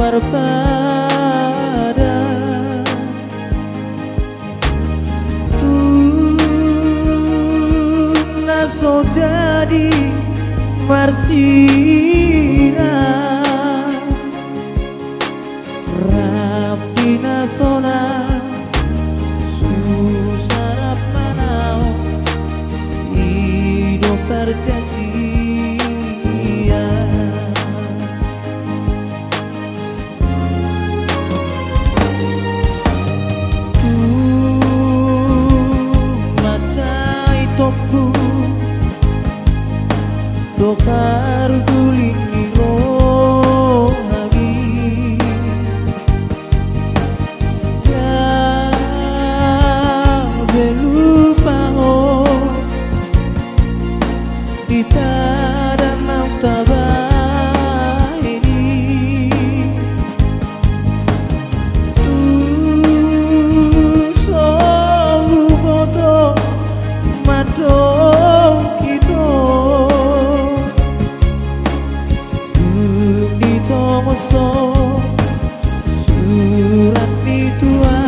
Marpada naso jadi marsira Rapi nasona susarap manau hidup perjanjian macai topu dokar guling niro lagi ya belupa kita dan tabah ini so boto madong kita Tomoso surat ditua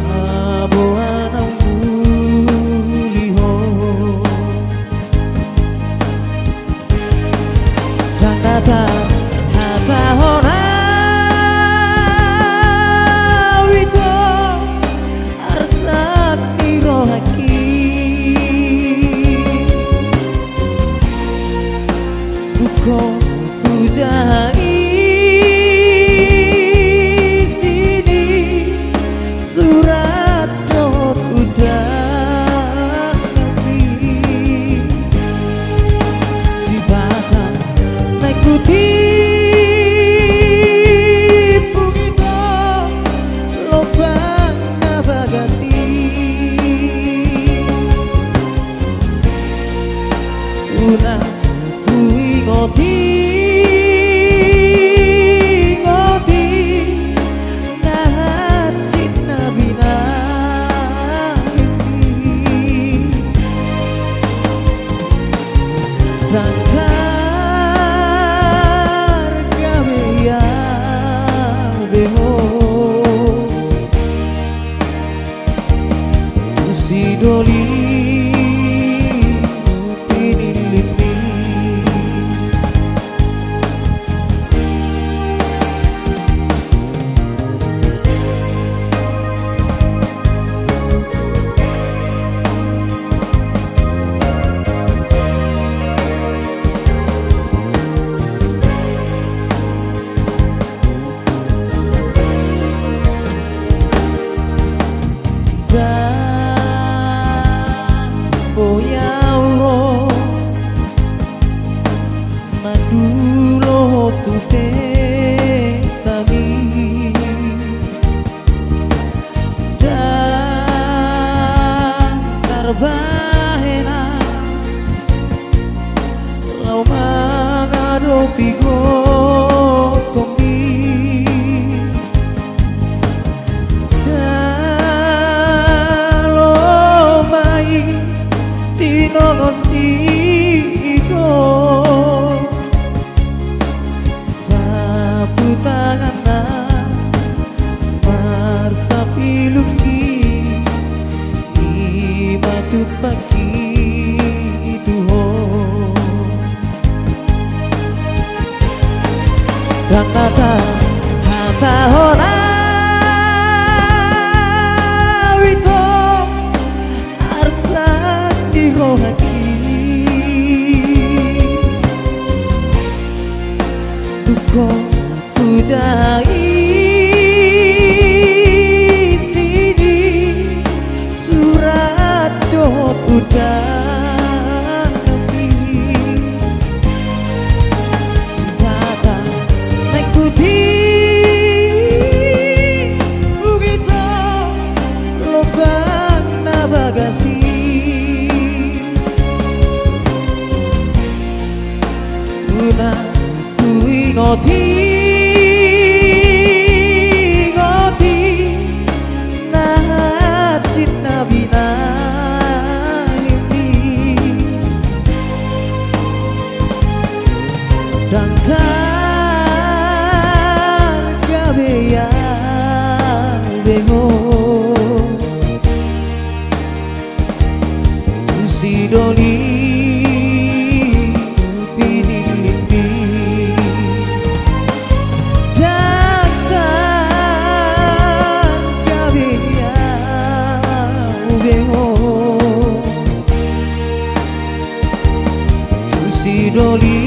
aboana muliho Dangata hata hona wito arsak nirohaki buko Pujai sini surat dot udah nanti si bakal naik putih begitu lobang nabagasi ulang kui ngoti Dantar gawe beho si doli pinilimi Boyauro Madulo tu testami Dan tarbahena Lau mangado pigo komi Tinongosito sapu tangan marsapilungi imatu pagi tuho dan kata hata hona wito arsa dirohaki duko pujai sini surat dot udah nanti Sintata naik putih begitu lobang nabagasi Una kui ngoti nahat nabina ini dan Usidoni pinili datang kabia ubeho Usidoni